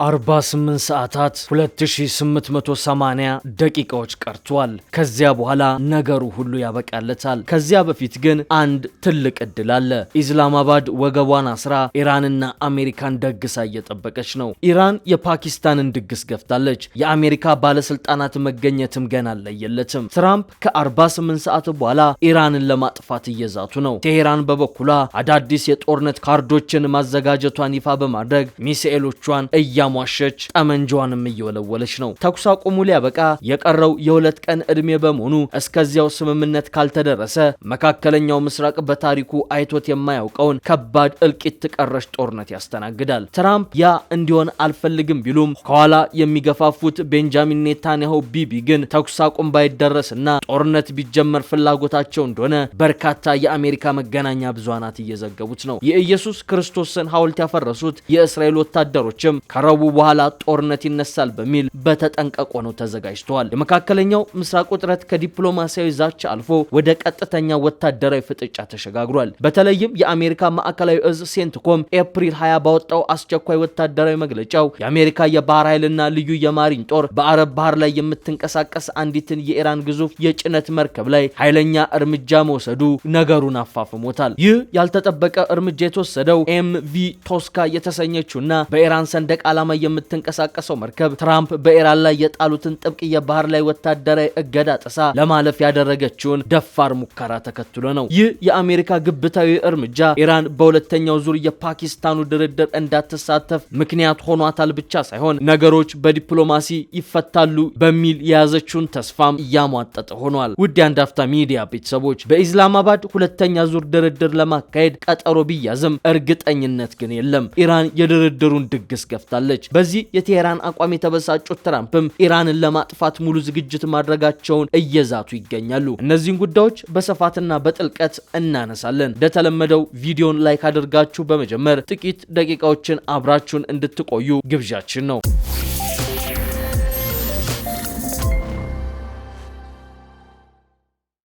48 ሰዓታት 2880 ደቂቃዎች ቀርቷል። ከዚያ በኋላ ነገሩ ሁሉ ያበቃለታል። ከዚያ በፊት ግን አንድ ትልቅ እድል አለ። ኢስላማባድ ወገቧን አስራ ኢራንና አሜሪካን ደግሳ እየጠበቀች ነው። ኢራን የፓኪስታንን ድግስ ገፍታለች። የአሜሪካ ባለስልጣናት መገኘትም ገና አለየለትም። ትራምፕ ከ48 ሰዓት በኋላ ኢራንን ለማጥፋት እየዛቱ ነው። ቴሄራን በበኩሏ አዳዲስ የጦርነት ካርዶችን ማዘጋጀቷን ይፋ በማድረግ ሚሳኤሎቿን ሟሸች ጠመንጃዋንም እየወለወለች ነው። ተኩስ አቁሙ ሊያበቃ የቀረው የሁለት ቀን እድሜ በመሆኑ እስከዚያው ስምምነት ካልተደረሰ መካከለኛው ምስራቅ በታሪኩ አይቶት የማያውቀውን ከባድ እልቂት ቀረሽ ጦርነት ያስተናግዳል። ትራምፕ ያ እንዲሆን አልፈልግም ቢሉም ከኋላ የሚገፋፉት ቤንጃሚን ኔታንያሁ ቢቢ ግን ተኩስ አቁም ባይደረስና ጦርነት ቢጀመር ፍላጎታቸው እንደሆነ በርካታ የአሜሪካ መገናኛ ብዙሃናት እየዘገቡት ነው። የኢየሱስ ክርስቶስን ሐውልት ያፈረሱት የእስራኤል ወታደሮችም ከረቡ በኋላ ጦርነት ይነሳል በሚል በተጠንቀቅ ሆነው ተዘጋጅተዋል። የመካከለኛው ምስራቅ ውጥረት ከዲፕሎማሲያዊ ዛቻ አልፎ ወደ ቀጥተኛ ወታደራዊ ፍጥጫ ተሸጋግሯል። በተለይም የአሜሪካ ማዕከላዊ እዝ ሴንትኮም ኤፕሪል 20 ባወጣው አስቸኳይ ወታደራዊ መግለጫው የአሜሪካ የባህር ኃይልና ልዩ የማሪን ጦር በአረብ ባህር ላይ የምትንቀሳቀስ አንዲትን የኢራን ግዙፍ የጭነት መርከብ ላይ ኃይለኛ እርምጃ መውሰዱ ነገሩን አፋፍሞታል። ይህ ያልተጠበቀ እርምጃ የተወሰደው ኤምቪ ቶስካ የተሰኘችውና በኢራን ሰንደቅ ዓላማ የምትንቀሳቀሰው መርከብ ትራምፕ በኢራን ላይ የጣሉትን ጥብቅ የባህር ላይ ወታደራዊ እገዳ ጥሳ ለማለፍ ያደረገችውን ደፋር ሙከራ ተከትሎ ነው። ይህ የአሜሪካ ግብታዊ እርምጃ ኢራን በሁለተኛው ዙር የፓኪስታኑ ድርድር እንዳትሳተፍ ምክንያት ሆኗታል ብቻ ሳይሆን ነገሮች በዲፕሎማሲ ይፈታሉ በሚል የያዘችውን ተስፋም እያሟጠጠ ሆኗል። ውድ የአንድ አፍታ ሚዲያ ቤተሰቦች በኢስላማባድ ሁለተኛ ዙር ድርድር ለማካሄድ ቀጠሮ ቢያዝም እርግጠኝነት ግን የለም። ኢራን የድርድሩን ድግስ ገፍታለች። በዚህ የቴሄራን አቋም የተበሳጩት ትራምፕም ኢራንን ለማጥፋት ሙሉ ዝግጅት ማድረጋቸውን እየዛቱ ይገኛሉ። እነዚህን ጉዳዮች በስፋትና በጥልቀት እናነሳለን። እንደተለመደው ቪዲዮን ላይክ አድርጋችሁ በመጀመር ጥቂት ደቂቃዎችን አብራችሁን እንድትቆዩ ግብዣችን ነው።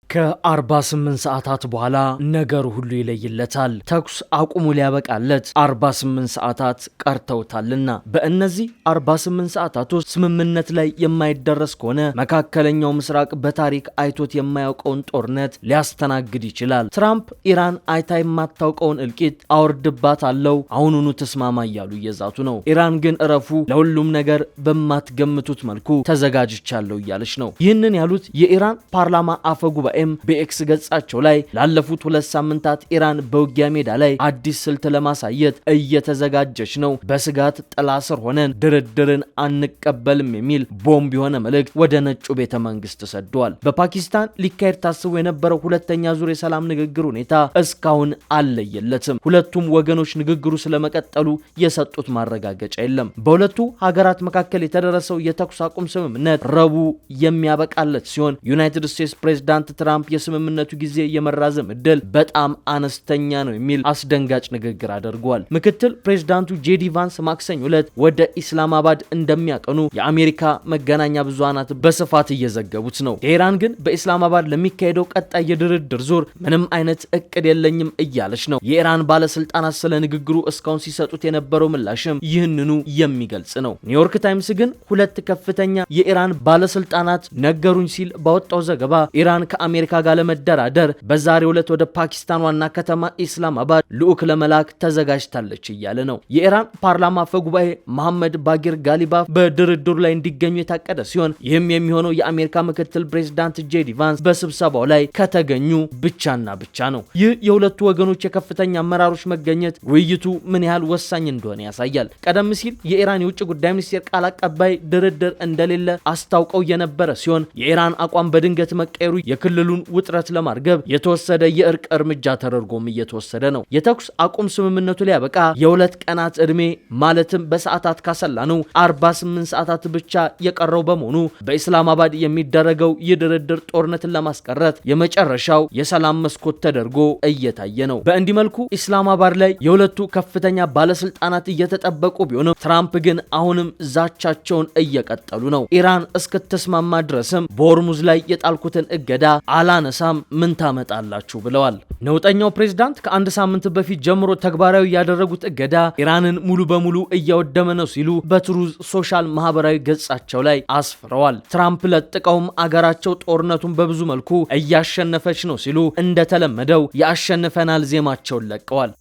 ከ48 ሰዓታት በኋላ ነገሩ ሁሉ ይለይለታል። ተኩስ አቁሙ ሊያበቃለት 48 ሰዓታት ቀርተውታልና በእነዚህ 48 ሰዓታት ውስጥ ስምምነት ላይ የማይደረስ ከሆነ መካከለኛው ምስራቅ በታሪክ አይቶት የማያውቀውን ጦርነት ሊያስተናግድ ይችላል። ትራምፕ ኢራን አይታ የማታውቀውን እልቂት አወርድባታለሁ፣ አሁኑኑ ተስማማ እያሉ እየዛቱ ነው። ኢራን ግን እረፉ፣ ለሁሉም ነገር በማትገምቱት መልኩ ተዘጋጅቻለሁ እያለች ነው። ይህንን ያሉት የኢራን ፓርላማ አፈ ጉባኤ በኤክስ ገጻቸው ላይ ላለፉት 2 ሳምንታት ኢራን በውጊያ ሜዳ ላይ አዲስ ስልት ለማሳየት እየተዘጋጀች ነው፣ በስጋት ጥላ ስር ሆነን ድርድርን አንቀበልም የሚል ቦምብ የሆነ መልእክት ወደ ነጩ ቤተ መንግስት ሰደዋል። በፓኪስታን ሊካሄድ ታስቦ የነበረው ሁለተኛ ዙር የሰላም ንግግር ሁኔታ እስካሁን አለየለትም። ሁለቱም ወገኖች ንግግሩ ስለመቀጠሉ የሰጡት ማረጋገጫ የለም። በሁለቱ ሀገራት መካከል የተደረሰው የተኩስ አቁም ስምምነት ረቡዕ የሚያበቃለት ሲሆን ዩናይትድ ስቴትስ ፕሬዝዳንት ትራምፕ የስምምነቱ ጊዜ የመራዘም እድል በጣም አነስተኛ ነው የሚል አስደንጋጭ ንግግር አድርጓል። ምክትል ፕሬዝዳንቱ ጄዲ ቫንስ ማክሰኞ ዕለት ወደ ኢስላማባድ እንደሚያቀኑ የአሜሪካ መገናኛ ብዙሃናት በስፋት እየዘገቡት ነው። ቴሄራን ግን በኢስላማባድ ለሚካሄደው ቀጣይ የድርድር ዙር ምንም አይነት እቅድ የለኝም እያለች ነው። የኢራን ባለስልጣናት ስለ ንግግሩ እስካሁን ሲሰጡት የነበረው ምላሽም ይህንኑ የሚገልጽ ነው። ኒውዮርክ ታይምስ ግን ሁለት ከፍተኛ የኢራን ባለስልጣናት ነገሩኝ ሲል ባወጣው ዘገባ ኢራን ከአሜሪካ ጋር ለመደራደር በዛሬው ዕለት ወደ ፓኪስታን ዋና ከተማ ኢስላማባድ ልዑክ ለመላክ ተዘጋጅታለች እያለ ነው። የኢራን ፓርላማ አፈ ጉባኤ መሐመድ ባጊር ጋሊባፍ በድርድሩ ላይ እንዲገኙ የታቀደ ሲሆን ይህም የሚሆነው የአሜሪካ ምክትል ፕሬዝዳንት ጄዲ ቫንስ በስብሰባው ላይ ከተገኙ ብቻና ብቻ ነው። ይህ የሁለቱ ወገኖች የከፍተኛ አመራሮች መገኘት ውይይቱ ምን ያህል ወሳኝ እንደሆነ ያሳያል። ቀደም ሲል የኢራን የውጭ ጉዳይ ሚኒስቴር ቃል አቀባይ ድርድር እንደሌለ አስታውቀው የነበረ ሲሆን የኢራን አቋም በድንገት መቀየሩ የክልሉን ውጥረት ለማርገብ የተወሰደ የእርቅ እርምጃ ተደርጎም እየተወሰደ ነው። የተኩስ አቁም ስምምነቱ ሊያበቃ የሁለት ቀናት እድሜ ማለትም በሰዓታት ካሰላ ነው 48 ሰዓታት ብቻ የቀረው በመሆኑ በኢስላማባድ የሚደረገው የድርድር ጦርነትን ለማስቀረት የመጨረሻው የሰላም መስኮት ተደርጎ እየታየ ነው። በእንዲህ መልኩ ኢስላማባድ ላይ የሁለቱ ከፍተኛ ባለስልጣናት እየተጠበቁ ቢሆንም ትራምፕ ግን አሁንም ዛቻቸውን እየቀጠሉ ነው። ኢራን እስክትስማማ ድረስም በሆርሙዝ ላይ የጣልኩትን እገዳ አላነሳም ምን ታመጣላችሁ ብለዋል። ነውጠኛው ፕሬዝዳንት ከአንድ ሳምንት በፊት ጀምሮ ተግባራዊ ያደረጉት እገዳ ኢራንን ሙሉ በሙሉ እያወደመ ነው ሲሉ በትሩዝ ሶሻል ማህበራዊ ገጻቸው ላይ አስፍረዋል። ትራምፕ ለጥቀውም አገራቸው ጦርነቱን በብዙ መልኩ እያሸነፈች ነው ሲሉ እንደተለመደው ያሸንፈናል ዜማቸውን ለቀዋል።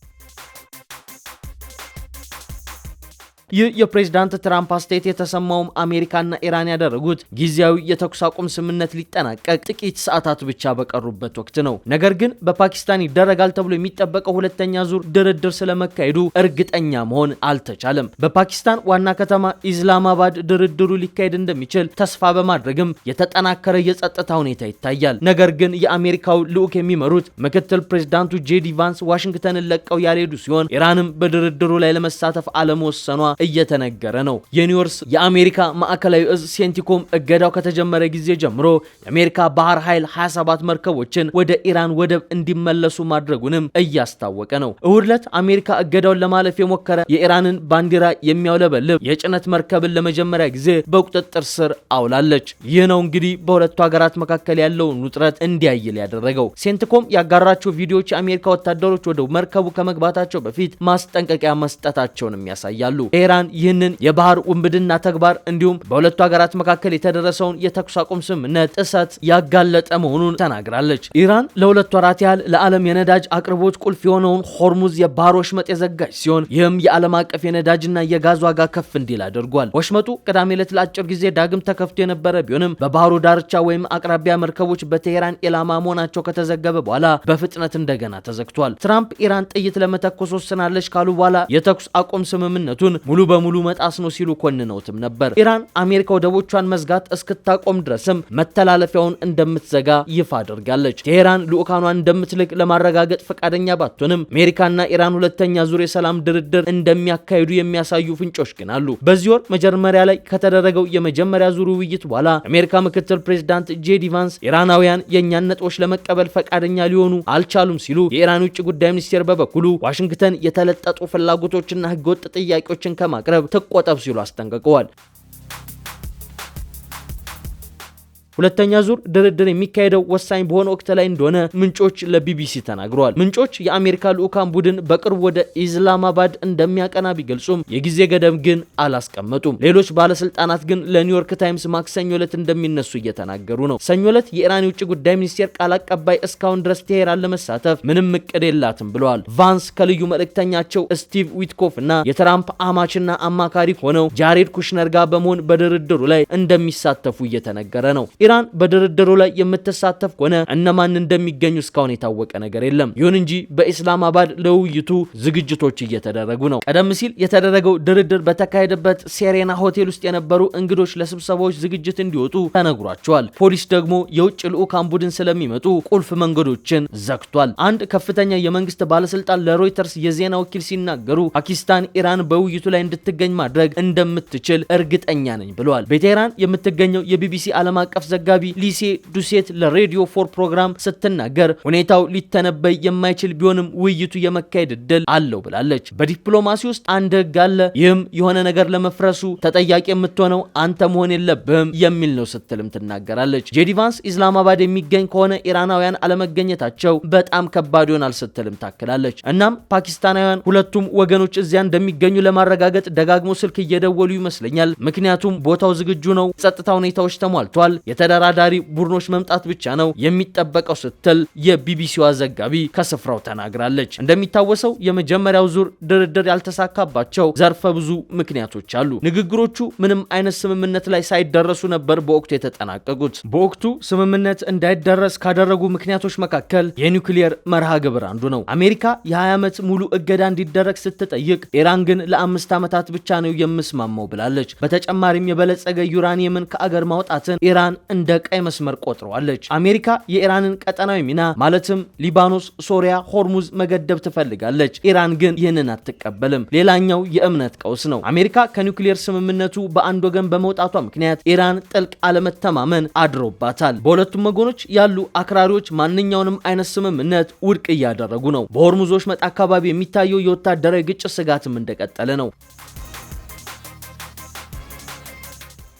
ይህ የፕሬዝዳንት ትራምፕ አስተያየት የተሰማውም አሜሪካና ኢራን ያደረጉት ጊዜያዊ የተኩስ አቁም ስምምነት ሊጠናቀቅ ጥቂት ሰዓታት ብቻ በቀሩበት ወቅት ነው። ነገር ግን በፓኪስታን ይደረጋል ተብሎ የሚጠበቀው ሁለተኛ ዙር ድርድር ስለመካሄዱ እርግጠኛ መሆን አልተቻለም። በፓኪስታን ዋና ከተማ ኢስላማባድ ድርድሩ ሊካሄድ እንደሚችል ተስፋ በማድረግም የተጠናከረ የጸጥታ ሁኔታ ይታያል። ነገር ግን የአሜሪካው ልዑክ የሚመሩት ምክትል ፕሬዝዳንቱ ጄዲ ቫንስ ዋሽንግተንን ለቀው ያልሄዱ ሲሆን ኢራንም በድርድሩ ላይ ለመሳተፍ አለመወሰኗ እየተነገረ ነው። የኒውዮርክ የአሜሪካ ማዕከላዊ እዝ ሴንቲኮም እገዳው ከተጀመረ ጊዜ ጀምሮ የአሜሪካ ባህር ኃይል 27 መርከቦችን ወደ ኢራን ወደብ እንዲመለሱ ማድረጉንም እያስታወቀ ነው። እሁድ ዕለት አሜሪካ እገዳውን ለማለፍ የሞከረ የኢራንን ባንዲራ የሚያውለበልብ የጭነት መርከብን ለመጀመሪያ ጊዜ በቁጥጥር ስር አውላለች። ይህ ነው እንግዲህ በሁለቱ ሀገራት መካከል ያለውን ውጥረት እንዲያይል ያደረገው። ሴንቲኮም ያጋራቸው ቪዲዮዎች የአሜሪካ ወታደሮች ወደ መርከቡ ከመግባታቸው በፊት ማስጠንቀቂያ መስጠታቸውንም ያሳያሉ። ኢራን ይህንን የባህር ውንብድና ተግባር እንዲሁም በሁለቱ ሀገራት መካከል የተደረሰውን የተኩስ አቁም ስምምነት ጥሰት ያጋለጠ መሆኑን ተናግራለች። ኢራን ለሁለት ወራት ያህል ለዓለም የነዳጅ አቅርቦት ቁልፍ የሆነውን ሆርሙዝ የባህር ወሽመጥ የዘጋች ሲሆን ይህም የዓለም አቀፍ የነዳጅና የጋዝ ዋጋ ከፍ እንዲል አድርጓል። ወሽመጡ ቅዳሜ ዕለት ለአጭር ጊዜ ዳግም ተከፍቶ የነበረ ቢሆንም በባህሩ ዳርቻ ወይም አቅራቢያ መርከቦች በቴሄራን ኢላማ መሆናቸው ከተዘገበ በኋላ በፍጥነት እንደገና ተዘግቷል። ትራምፕ ኢራን ጥይት ለመተኮስ ወስናለች ካሉ በኋላ የተኩስ አቁም ስምምነቱን ሙሉ በሙሉ መጣስ ነው ሲሉ ኮንነውትም ነበር። ኢራን አሜሪካ ወደቦቿን መዝጋት እስክታቆም ድረስም መተላለፊያውን እንደምትዘጋ ይፋ አድርጋለች። ቴሄራን ልኡካኗን እንደምትልክ ለማረጋገጥ ፈቃደኛ ባትሆንም አሜሪካና ኢራን ሁለተኛ ዙር የሰላም ድርድር እንደሚያካሂዱ የሚያሳዩ ፍንጮች ግን አሉ። በዚህ ወር መጀመሪያ ላይ ከተደረገው የመጀመሪያ ዙር ውይይት በኋላ አሜሪካ ምክትል ፕሬዝዳንት ጄዲ ቫንስ ኢራናውያን የእኛን ነጥቦች ለመቀበል ፈቃደኛ ሊሆኑ አልቻሉም ሲሉ የኢራን ውጭ ጉዳይ ሚኒስቴር በበኩሉ ዋሽንግተን የተለጠጡ ፍላጎቶችና ህገወጥ ጥያቄዎችን ከማቅረብ ተቆጠብ ሲሉ አስጠንቅቀዋል። ሁለተኛ ዙር ድርድር የሚካሄደው ወሳኝ በሆነ ወቅት ላይ እንደሆነ ምንጮች ለቢቢሲ ተናግረዋል። ምንጮች የአሜሪካ ልኡካን ቡድን በቅርቡ ወደ ኢስላማባድ እንደሚያቀና ቢገልጹም የጊዜ ገደብ ግን አላስቀመጡም። ሌሎች ባለስልጣናት ግን ለኒውዮርክ ታይምስ ማክሰኞ ዕለት እንደሚነሱ እየተናገሩ ነው። ሰኞ ዕለት የኢራን የውጭ ጉዳይ ሚኒስቴር ቃል አቀባይ እስካሁን ድረስ ቴሄራን ለመሳተፍ ምንም እቅድ የላትም ብለዋል። ቫንስ ከልዩ መልእክተኛቸው ስቲቭ ዊትኮፍ እና የትራምፕ አማችና አማካሪ ሆነው ጃሬድ ኩሽነር ጋር በመሆን በድርድሩ ላይ እንደሚሳተፉ እየተነገረ ነው። ኢራን በድርድሩ ላይ የምትሳተፍ ከሆነ እነማን እንደሚገኙ እስካሁን የታወቀ ነገር የለም። ይሁን እንጂ በኢስላማባድ ለውይይቱ ዝግጅቶች እየተደረጉ ነው። ቀደም ሲል የተደረገው ድርድር በተካሄደበት ሴሬና ሆቴል ውስጥ የነበሩ እንግዶች ለስብሰባዎች ዝግጅት እንዲወጡ ተነግሯቸዋል። ፖሊስ ደግሞ የውጭ ልኡካን ቡድን ስለሚመጡ ቁልፍ መንገዶችን ዘግቷል። አንድ ከፍተኛ የመንግስት ባለስልጣን ለሮይተርስ የዜና ወኪል ሲናገሩ ፓኪስታን ኢራን በውይይቱ ላይ እንድትገኝ ማድረግ እንደምትችል እርግጠኛ ነኝ ብለዋል። በቴሄራን የምትገኘው የቢቢሲ ዓለም አቀፍ ዘጋቢ ሊሴ ዱሴት ለሬዲዮ 4 ፕሮግራም ስትናገር ሁኔታው ሊተነበይ የማይችል ቢሆንም ውይይቱ የመካሄድ እድል አለው ብላለች። በዲፕሎማሲ ውስጥ አንድ ህግ አለ፣ ይህም የሆነ ነገር ለመፍረሱ ተጠያቂ የምትሆነው አንተ መሆን የለብህም የሚል ነው ስትልም ትናገራለች። ጄዲ ቫንስ ኢስላማባድ የሚገኝ ከሆነ ኢራናውያን አለመገኘታቸው በጣም ከባድ ይሆናል ስትልም ታክላለች። እናም ፓኪስታናውያን ሁለቱም ወገኖች እዚያ እንደሚገኙ ለማረጋገጥ ደጋግሞ ስልክ እየደወሉ ይመስለኛል፣ ምክንያቱም ቦታው ዝግጁ ነው፣ ጸጥታ ሁኔታዎች ተሟልቷል፣ የተደራዳሪ ቡድኖች መምጣት ብቻ ነው የሚጠበቀው ስትል የቢቢሲዋ ዘጋቢ ከስፍራው ተናግራለች። እንደሚታወሰው የመጀመሪያው ዙር ድርድር ያልተሳካባቸው ዘርፈ ብዙ ምክንያቶች አሉ። ንግግሮቹ ምንም አይነት ስምምነት ላይ ሳይደረሱ ነበር በወቅቱ የተጠናቀቁት። በወቅቱ ስምምነት እንዳይደረስ ካደረጉ ምክንያቶች መካከል የኒውክሊየር መርሃ ግብር አንዱ ነው። አሜሪካ የ20 ዓመት ሙሉ እገዳ እንዲደረግ ስትጠይቅ ኢራን ግን ለ5 ዓመታት ብቻ ነው የምስማማው ብላለች። በተጨማሪም የበለጸገ ዩራኒየምን ከአገር ማውጣትን ኢራን እንደ ቀይ መስመር ቆጥረዋለች። አሜሪካ የኢራንን ቀጠናዊ ሚና ማለትም ሊባኖስ፣ ሶሪያ፣ ሆርሙዝ መገደብ ትፈልጋለች። ኢራን ግን ይህንን አትቀበልም። ሌላኛው የእምነት ቀውስ ነው። አሜሪካ ከኒውክሌር ስምምነቱ በአንድ ወገን በመውጣቷ ምክንያት ኢራን ጥልቅ አለመተማመን አድሮባታል። በሁለቱም ወገኖች ያሉ አክራሪዎች ማንኛውንም አይነት ስምምነት ውድቅ እያደረጉ ነው። በሆርሙዝ ወሽመጥ አካባቢ የሚታየው የወታደራዊ ግጭት ስጋትም እንደቀጠለ ነው።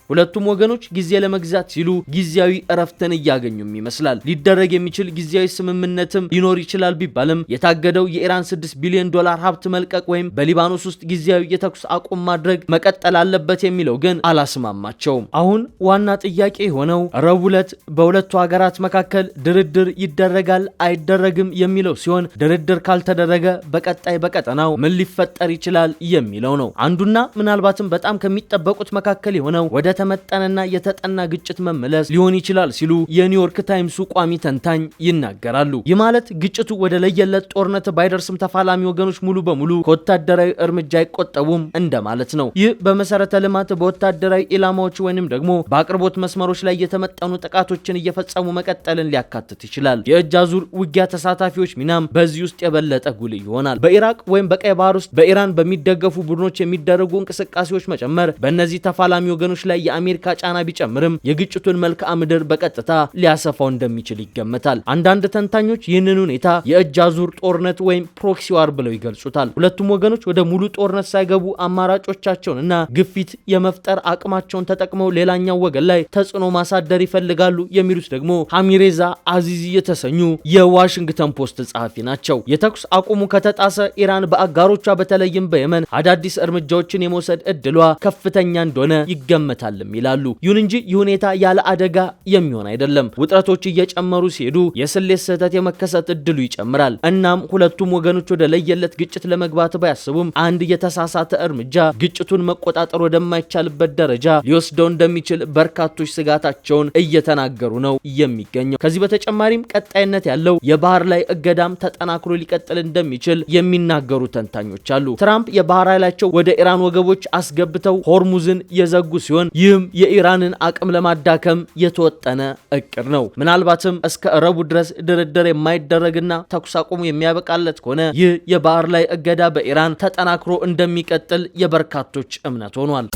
ሁለቱም ወገኖች ጊዜ ለመግዛት ሲሉ ጊዜያዊ እረፍትን እያገኙም ይመስላል። ሊደረግ የሚችል ጊዜያዊ ስምምነትም ሊኖር ይችላል ቢባልም የታገደው የኢራን $6 ቢሊዮን ሀብት መልቀቅ ወይም በሊባኖስ ውስጥ ጊዜያዊ የተኩስ አቁም ማድረግ መቀጠል አለበት የሚለው ግን አላስማማቸውም። አሁን ዋና ጥያቄ የሆነው ረቡዕ ዕለት በሁለቱ ሀገራት መካከል ድርድር ይደረጋል አይደረግም የሚለው ሲሆን ድርድር ካልተደረገ በቀጣይ በቀጠናው ምን ሊፈጠር ይችላል የሚለው ነው። አንዱና ምናልባትም በጣም ከሚጠበቁት መካከል የሆነው ወደ ተመጠነና የተጠና ግጭት መመለስ ሊሆን ይችላል ሲሉ የኒውዮርክ ታይምሱ ቋሚ ተንታኝ ይናገራሉ። ይህ ማለት ግጭቱ ወደ ለየለት ጦርነት ባይደርስም ተፋላሚ ወገኖች ሙሉ በሙሉ ከወታደራዊ እርምጃ አይቆጠቡም እንደማለት ነው። ይህ በመሰረተ ልማት በወታደራዊ ኢላማዎች ወይንም ደግሞ በአቅርቦት መስመሮች ላይ የተመጠኑ ጥቃቶችን እየፈጸሙ መቀጠልን ሊያካትት ይችላል። የእጅ አዙር ውጊያ ተሳታፊዎች ሚናም በዚህ ውስጥ የበለጠ ጉልህ ይሆናል። በኢራቅ ወይም በቀይ ባህር ውስጥ በኢራን በሚደገፉ ቡድኖች የሚደረጉ እንቅስቃሴዎች መጨመር በእነዚህ ተፋላሚ ወገኖች ላይ የአሜሪካ ጫና ቢጨምርም የግጭቱን መልክዓ ምድር በቀጥታ ሊያሰፋው እንደሚችል ይገመታል። አንዳንድ ተንታኞች ይህንን ሁኔታ የእጅ አዙር ጦርነት ወይም ፕሮክሲ ዋር ብለው ይገልጹታል። ሁለቱም ወገኖች ወደ ሙሉ ጦርነት ሳይገቡ አማራጮቻቸውንና ግፊት የመፍጠር አቅማቸውን ተጠቅመው ሌላኛው ወገን ላይ ተጽዕኖ ማሳደር ይፈልጋሉ የሚሉት ደግሞ ሐሚሬዛ አዚዚ የተሰኙ የዋሽንግተን ፖስት ጸሐፊ ናቸው። የተኩስ አቁሙ ከተጣሰ ኢራን በአጋሮቿ በተለይም በየመን አዳዲስ እርምጃዎችን የመውሰድ እድሏ ከፍተኛ እንደሆነ ይገመታልም ይላሉ። ይሁን እንጂ ይህ ሁኔታ ያለ አደጋ የሚሆን አይደለም። ውጥረቶች እየጨመሩ ሲሄዱ የስሌት ስህተት የመከሰት እድሉ ይጨምራል። እናም ሁለቱም ወገኖች ወደ ለየለት ግጭት ለመግባት ባያስቡም አንድ የተሳሳተ እርምጃ ግጭቱን መቆጣጠር ወደማይቻልበት ደረጃ ሊወስደው እንደሚችል በርካቶች ስጋታቸውን እየተናገሩ ነው የሚገኘው። ከዚህ በተጨማሪም ቀጣይነት ያለው የባህር ላይ እገዳም ተጠናክሮ ሊቀጥል እንደሚችል የሚናገሩ ተንታኞች አሉ። ትራምፕ የባህር ኃይላቸው ወደ ኢራን ወገቦች አስገብተው ሆርሙዝን የዘጉ ሲሆን ይህም የኢራንን አቅም ለማዳከም የተወጠነ እቅድ ነው። ምናልባትም እስከ ረቡዕ ድረስ ድርድር የማይደረግና ተኩስ አቁሙ የሚያበቃለት ከሆነ ይህ የባህር ላይ እገዳ በኢራን ተጠናክሮ እንደሚቀጥል የበርካቶች እምነት ሆኗል።